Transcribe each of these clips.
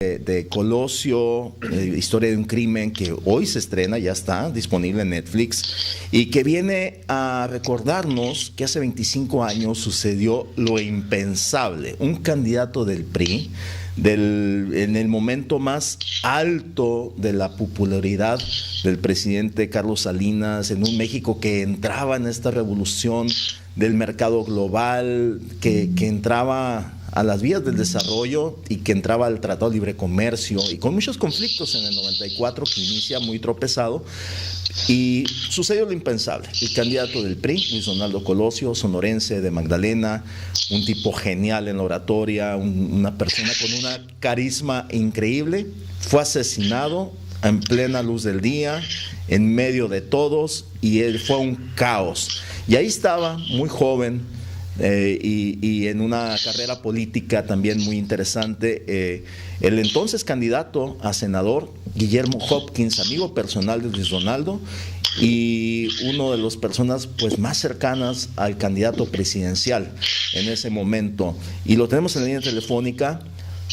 de Colosio, Historia de un crimen, que hoy se estrena, ya está disponible en Netflix, y que viene a recordarnos que hace 25 años sucedió lo impensable. Un candidato del PRI, en el momento más alto de la popularidad del presidente Carlos Salinas, en un México que entraba en esta revolución del mercado global, que entraba a las vías del desarrollo y que entraba al Tratado de Libre Comercio, y con muchos conflictos en el 94, que inicia muy tropezado, y sucedió lo impensable. El candidato del PRI, Luis Donaldo Colosio, sonorense de Magdalena, un tipo genial en la oratoria, una persona con una carisma increíble, fue asesinado en plena luz del día, en medio de todos, y él fue un caos. Y ahí estaba, muy joven, y en una carrera política también muy interesante, el entonces candidato a senador, Guillermo Hopkins, amigo personal de Luis Donaldo, y uno de las personas pues más cercanas al candidato presidencial en ese momento. Y lo tenemos en la línea telefónica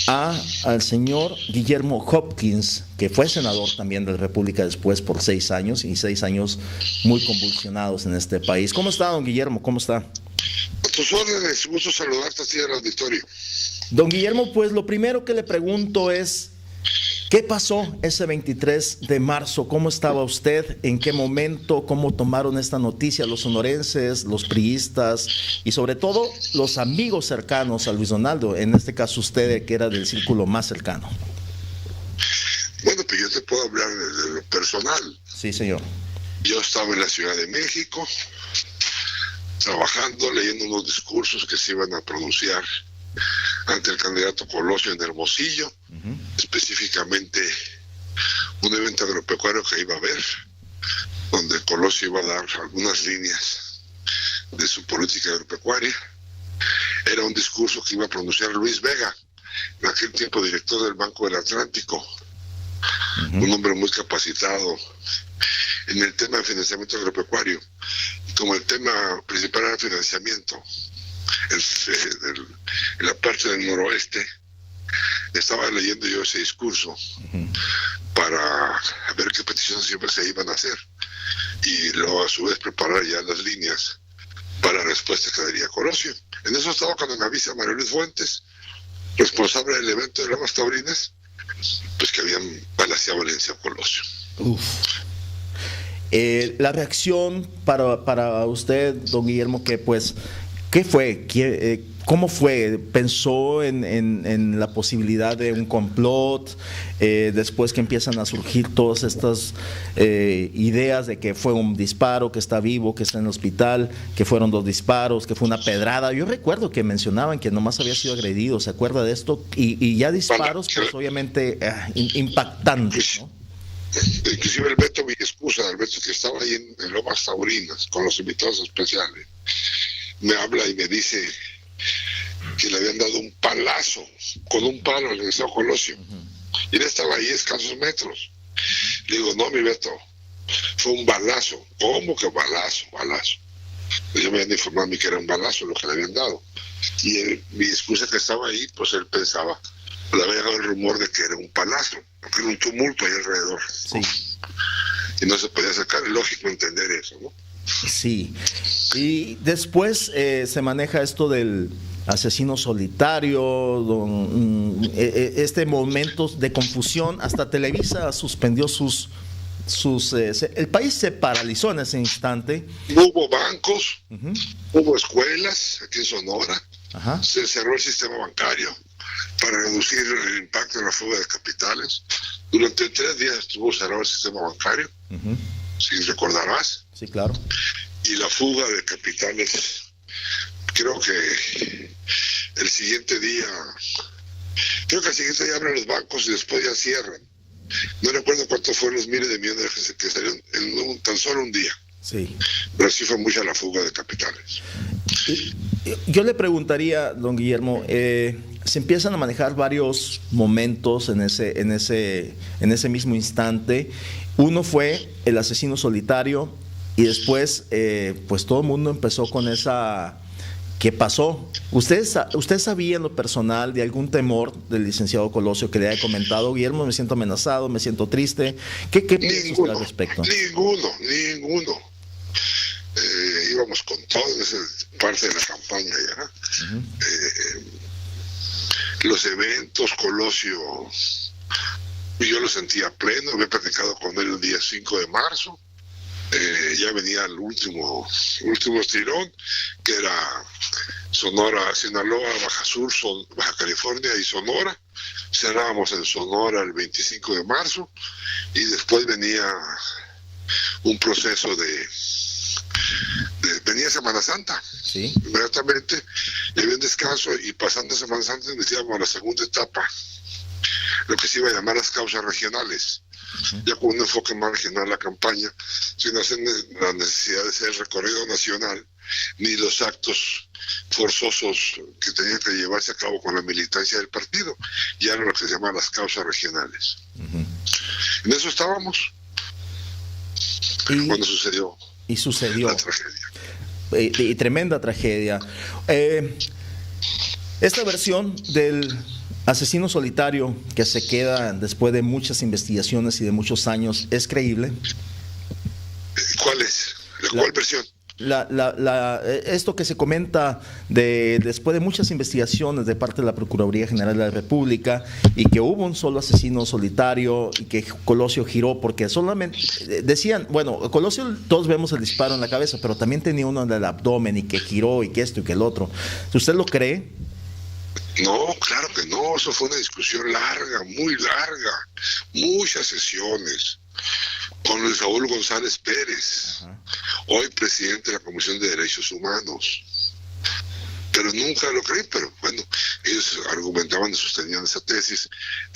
al señor Guillermo Hopkins, que fue senador también de la República después por 6 años, y 6 años muy convulsionados en este país. ¿Cómo está, don Guillermo? ¿Cómo está? A tus órdenes, gusto saludarte así al auditorio. Don Guillermo, pues lo primero que le pregunto es, ¿qué pasó ese 23 de marzo? ¿Cómo estaba usted? ¿En qué momento? ¿Cómo tomaron esta noticia los sonorenses, los priistas y sobre todo los amigos cercanos a Luis Donaldo? En este caso usted, que era del círculo más cercano. Bueno, pues yo te puedo hablar de lo personal. Sí, señor. Yo estaba en la Ciudad de México, trabajando, leyendo unos discursos que se iban a pronunciar ante el candidato Colosio en Hermosillo, específicamente un evento agropecuario que iba a haber, donde Colosio iba a dar algunas líneas de su política agropecuaria. Era un discurso que iba a pronunciar Luis Vega, en aquel tiempo director del Banco del Atlántico, un hombre muy capacitado en el tema de financiamiento agropecuario. Y como el tema principal era el financiamiento, en la parte del noroeste, estaba leyendo yo ese discurso para ver qué peticiones siempre se iban a hacer, y luego a su vez preparar ya las líneas para la respuesta que daría Colosio. En eso estaba cuando me avisa María Luis Fuentes, responsable del evento de Lomas Taurinas, pues que habían balaceado Valencia a Colosio. La reacción para usted, don Guillermo, que pues, ¿qué fue? ¿Cómo fue? ¿Pensó en la posibilidad de un complot? Después que empiezan a surgir todas estas ideas de que fue un disparo, que está vivo, que está en el hospital, que fueron 2 disparos, que fue una pedrada. Yo recuerdo que mencionaban que nomás había sido agredido, ¿se acuerda de esto? Y ya disparos, pues obviamente impactantes, ¿no? Inclusive el Beto Villescusa, el Beto que estaba ahí en Lomas Taurinas con los invitados especiales, me habla y me dice que le habían dado un palazo con un palo al licenciado Colosio, y él estaba ahí a escasos metros. Le digo, no, mi Beto, fue un balazo. ¿Cómo que balazo? Yo me habían informado a mí que era un balazo lo que le habían dado, y mi excusa que estaba ahí, pues él pensaba, le había llegado el rumor de que era un palazo, porque era un tumulto ahí alrededor, ¿no? Sí. Y no se podía sacar, es lógico entender eso, ¿no? Sí, y después se maneja esto del asesino solitario, este momento de confusión. Hasta Televisa suspendió el país se paralizó en ese instante. No hubo bancos, hubo escuelas aquí en Sonora, se cerró el sistema bancario para reducir el impacto de la fuga de capitales. Durante 3 días estuvo cerrado el sistema bancario, si recordarás. Sí, claro. Y la fuga de capitales, creo que el siguiente día abren los bancos y después ya cierran. No recuerdo cuántos fueron los miles de millones que salieron en tan solo un día. Sí. Pero sí fue mucha la fuga de capitales. Yo le preguntaría, don Guillermo, se empiezan a manejar varios momentos en ese mismo instante. Uno fue el asesino solitario, y después pues todo el mundo empezó con esa ¿Qué pasó? ¿Usted sabía en lo personal de algún temor del licenciado Colosio que le haya comentado, Guillermo, me siento amenazado, me siento triste? ¿Qué piensa usted al respecto? Ninguno. Íbamos con todo, esa es parte de la campaña ya. Uh-huh. Los eventos, Colosio, yo lo sentía pleno, había platicado con él el día 5 de marzo. Ya venía el último estirón, que era Sonora, Sinaloa, Baja Sur, Baja California y Sonora. Cerrábamos en Sonora el 25 de marzo y después venía un proceso venía Semana Santa. ¿Sí? Inmediatamente había un descanso y pasando Semana Santa iniciábamos la segunda etapa, lo que se iba a llamar las causas regionales. Ya con un enfoque más regional la campaña, sin hacer la necesidad de hacer el recorrido nacional, ni los actos forzosos que tenían que llevarse a cabo con la militancia del partido, ya era lo que se llama las causas regionales. Uh-huh. En eso estábamos cuando sucedió la tragedia. Y tremenda tragedia. Esta versión del asesino solitario que se queda después de muchas investigaciones y de muchos años, ¿es creíble? ¿Cuál es? ¿Cuál versión? Esto que se comenta después de muchas investigaciones de parte de la Procuraduría General de la República y que hubo un solo asesino solitario y que Colosio giró porque solamente decían, bueno, Colosio todos vemos el disparo en la cabeza, pero también tenía uno en el abdomen y que giró y que esto y que el otro. ¿Usted lo cree? No, claro que no, eso fue una discusión larga, muy larga, muchas sesiones con Luis Raúl González Pérez, uh-huh, hoy presidente de la Comisión de Derechos Humanos, pero nunca lo creí, pero bueno, ellos argumentaban y sostenían esa tesis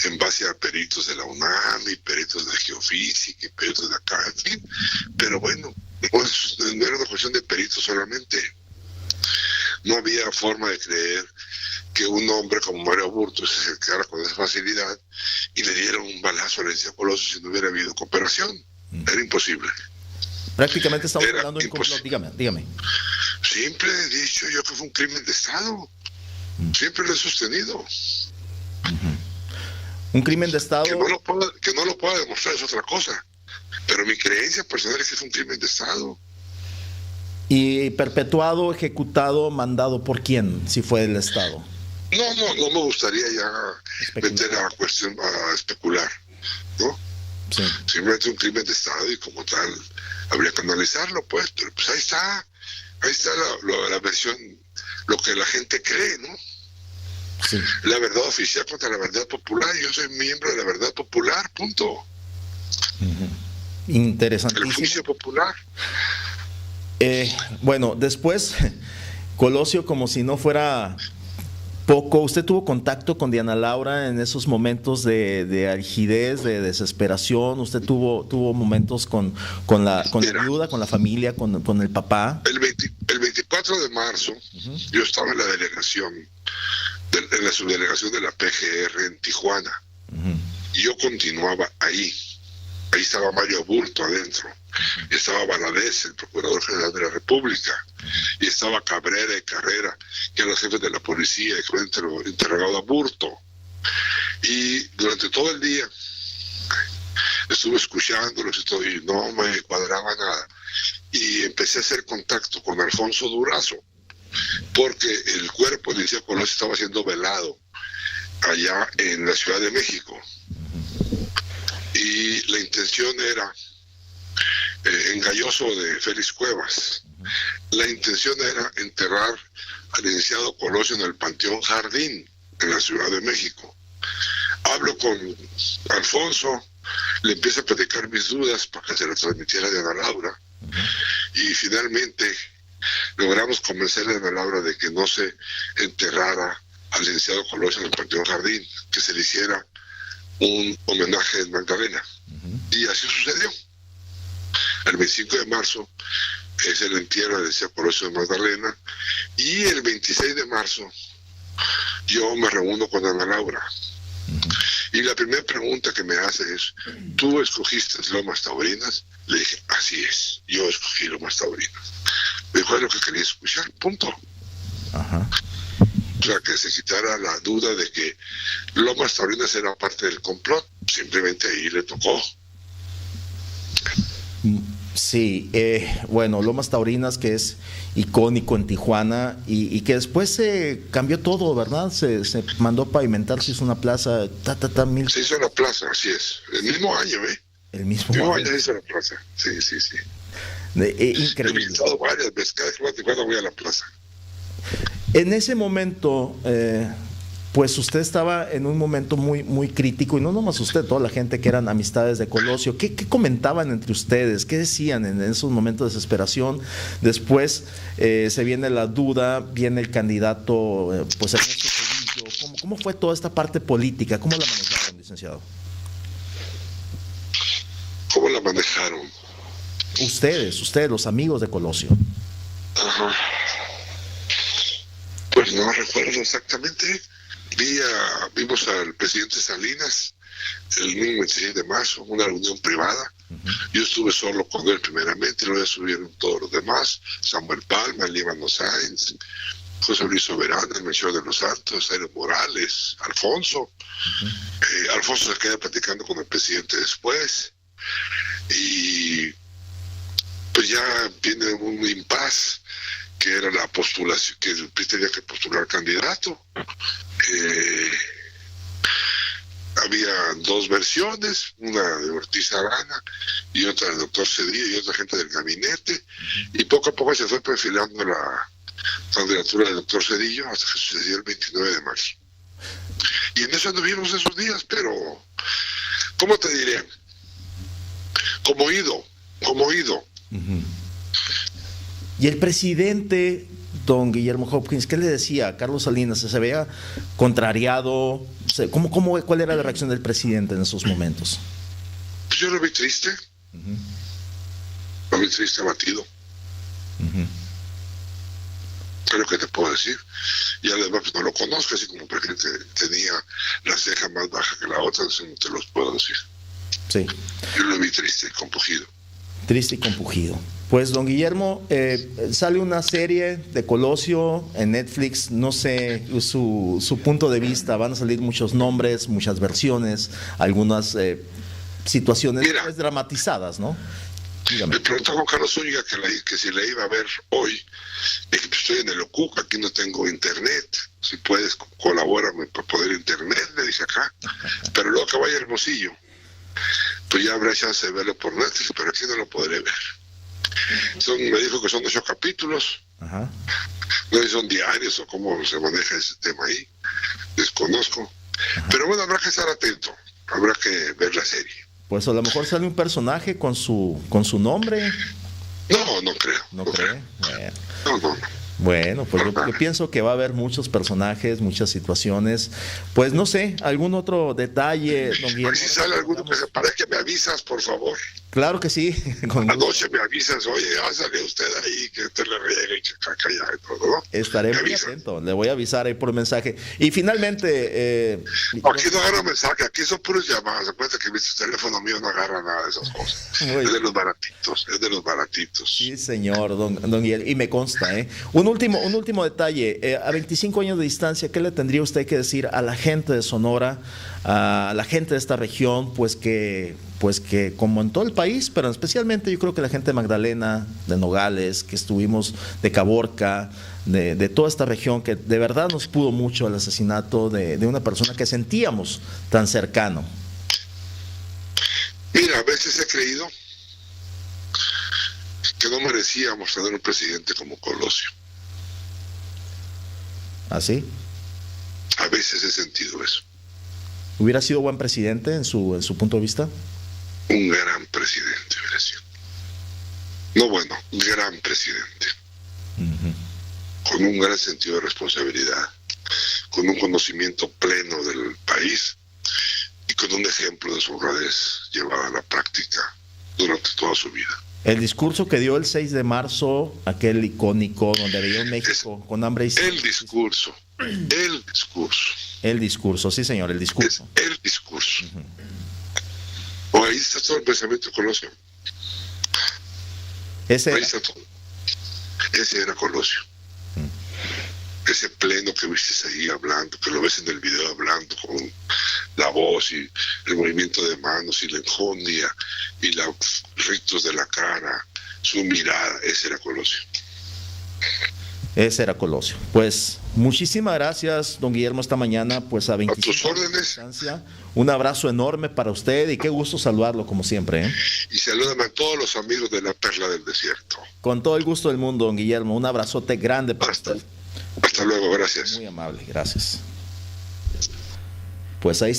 en base a peritos de la UNAM y peritos de geofísica y peritos de acá, en fin, pero bueno, no era una cuestión de peritos solamente, no había forma de creer que un hombre como Mario Aburto se quedara con esa facilidad y le diera un balazo a Lencia Colosio si no hubiera habido cooperación. Era imposible. Prácticamente estamos hablando de un complot. Dígame. Siempre he dicho yo que fue un crimen de Estado. Siempre lo he sostenido. Uh-huh. Un crimen de Estado. Que no lo pueda demostrar es otra cosa. Pero mi creencia personal es que fue un crimen de Estado. ¿Y perpetuado, ejecutado, mandado por quién, si fue del Estado? No me gustaría ya meter a especular, ¿no? Sí. Simplemente un crimen de Estado y como tal habría que analizarlo, pues, pero pues ahí está la versión, lo que la gente cree, ¿no? Sí. La verdad oficial contra la verdad popular, yo soy miembro de la verdad popular, punto. Uh-huh. Interesantísimo. El juicio popular. Bueno, después Colosio, como si no fuera poco, ¿usted tuvo contacto con Diana Laura en esos momentos de algidez, de desesperación? ¿Usted tuvo momentos con la viuda, con la familia, con el papá? El 24 de marzo, uh-huh, yo estaba en la delegación, en la subdelegación de la PGR en Tijuana, uh-huh, y yo continuaba ahí estaba Mario Aburto adentro, y estaba Valadez, el Procurador General de la República, y estaba Cabrera y Carrera, que eran los jefes de la policía, y fue interrogado a Aburto. Y durante todo el día estuve escuchándolos y no me cuadraba nada. Y empecé a hacer contacto con Alfonso Durazo, porque el cuerpo del licenciado Colosio estaba siendo velado allá en la Ciudad de México. Y la intención era en Galloso de Félix Cuevas. La intención era enterrar al licenciado Colosio en el Panteón Jardín, en la Ciudad de México. Hablo con Alfonso, le empiezo a platicar mis dudas para que se lo transmitiera a Diana Laura, y finalmente logramos convencer a Diana Laura de que no se enterrara al licenciado Colosio en el Panteón Jardín, que se le hiciera un homenaje en Magdalena. Y así sucedió. El 25 de marzo es el entierro del licenciado Colosio de Magdalena, y el 26 de marzo yo me reúno con Ana Laura. Y la primera pregunta que me hace es: ¿tú escogiste Lomas Taurinas? Le dije: así es, yo escogí Lomas Taurinas. Me dijo: es lo que quería escuchar, punto. Ajá. O sea, que se quitara la duda de que Lomas Taurinas era parte del complot, simplemente ahí le tocó. Sí, bueno, Lomas Taurinas, que es icónico en Tijuana y que después se cambió todo, ¿verdad? Se mandó pavimentar, se hizo una plaza, Se hizo la plaza, así es. El mismo año, ¿eh? El mismo año. Se hizo la plaza, sí. Increíble. He visitado varias veces, cada vez que voy a Tijuana voy a la plaza. En ese momento, pues usted estaba en un momento muy, muy crítico, y no nomás usted, toda la gente que eran amistades de Colosio. ¿Qué comentaban entre ustedes? ¿Qué decían en esos momentos de desesperación? Después se viene la duda, viene el candidato, pues Ernesto Zedillo. ¿Cómo fue toda esta parte política? ¿Cómo la manejaron, licenciado? ¿Cómo la manejaron? Ustedes, los amigos de Colosio. Ajá. Pues no recuerdo exactamente. Vimos al presidente Salinas el mismo 26 de marzo, una reunión privada. Uh-huh. Yo estuve solo con él primeramente, luego subieron todos los demás: Samuel Palma, Líbano Sáenz, José Luis Soberano, el Melchor de los Santos, Airo Morales, Alfonso. Uh-huh. Alfonso se queda platicando con el presidente después. Y pues ya viene un impasse, que era la postulación, que el PRI tenía que postular candidato. Había dos versiones, una de Ortiz Arana y otra del doctor Cedillo y otra gente del gabinete, y poco a poco se fue perfilando la candidatura del doctor Cedillo hasta que sucedió el 29 de marzo. Y en eso anduvimos esos días, pero ¿cómo te diré? Como ido. Uh-huh. Y el presidente, don Guillermo Hopkins, ¿qué le decía a Carlos Salinas? ¿Se veía contrariado? ¿Cuál era la reacción del presidente en esos momentos? Pues yo lo vi triste. Uh-huh. Lo vi triste, abatido. Uh-huh. ¿Qué es lo que te puedo decir? Y además pues no lo conozco, así como porque tenía la ceja más baja que la otra, no te los puedo decir. Sí. Yo lo vi triste y compungido. Triste y compungido. Pues, don Guillermo, sale una serie de Colosio en Netflix, no sé su punto de vista, van a salir muchos nombres, muchas versiones, algunas situaciones pues, dramatizadas, ¿no? Dígame. Me preguntó Juan Carlos Zúñiga que si la iba a ver hoy. Dije, pues estoy en el OCUC, aquí no tengo internet, si puedes colabórame para poder internet, le dije acá, pero luego que vaya a Hermosillo, pues ya habrá chance de verlo por Netflix, pero aquí no lo podré ver. Me dijo que son 8 capítulos. Ajá. No sé si son diarios o cómo se maneja ese tema ahí, desconozco. Ajá. Pero bueno, habrá que estar atento, habrá que ver la serie. Pues a lo mejor sale un personaje con su nombre. No creo. ¿No cree? No. Bueno, pues yo pienso que va a haber muchos personajes, muchas situaciones. Pues no sé, algún otro detalle, don Guillermo. Si sale alguno que se parezca, me avisas, por favor. Claro que sí. Anoche me avisas, oye, sale usted ahí, que te le riegue y que caca ya y todo, ¿no? Estaré muy atento, le voy a avisar ahí por mensaje. Y finalmente... aquí no agarro mensaje, aquí son puros llamadas. Acuérdate que mi teléfono mío no agarra nada de esas cosas. Es de los baratitos. Sí, señor, don Guillermo, y me consta, ¿eh? Un último detalle, a 25 años de distancia, ¿qué le tendría usted que decir a la gente de Sonora, a la gente de esta región, pues que como en todo el país, pero especialmente yo creo que la gente de Magdalena, de Nogales, que estuvimos de Caborca, de toda esta región, que de verdad nos pudo mucho el asesinato de una persona que sentíamos tan cercano? Mira, a veces he creído que no merecíamos tener un presidente como Colosio. ¿Ah, sí? A veces he sentido eso. ¿Hubiera sido buen presidente en su punto de vista? Un gran presidente hubiera sido. No bueno, un gran presidente. Uh-huh. Con un gran sentido de responsabilidad, con un conocimiento pleno del país y con un ejemplo de su honradez llevada a la práctica durante toda su vida. El discurso que dio el 6 de marzo, aquel icónico, donde veía un México con hambre y sed. El discurso, sí señor, el discurso. Es el discurso. Uh-huh. Ahí está todo el pensamiento de Colosio. Ahí está todo. Ese era Colosio. ese pleno que viste ahí hablando, que lo ves en el video hablando con la voz y el movimiento de manos y la enjundia y los ritos de la cara, su mirada, ese era Colosio. Ese era Colosio. Pues muchísimas gracias, don Guillermo, esta mañana, pues a 25 a tus órdenes. Distancia. Un abrazo enorme para usted y qué gusto saludarlo como siempre, ¿eh? Y salúdame a todos los amigos de la Perla del Desierto. Con todo el gusto del mundo, don Guillermo. Un abrazote grande para usted. Hasta luego, gracias. Muy amable, gracias. Pues ahí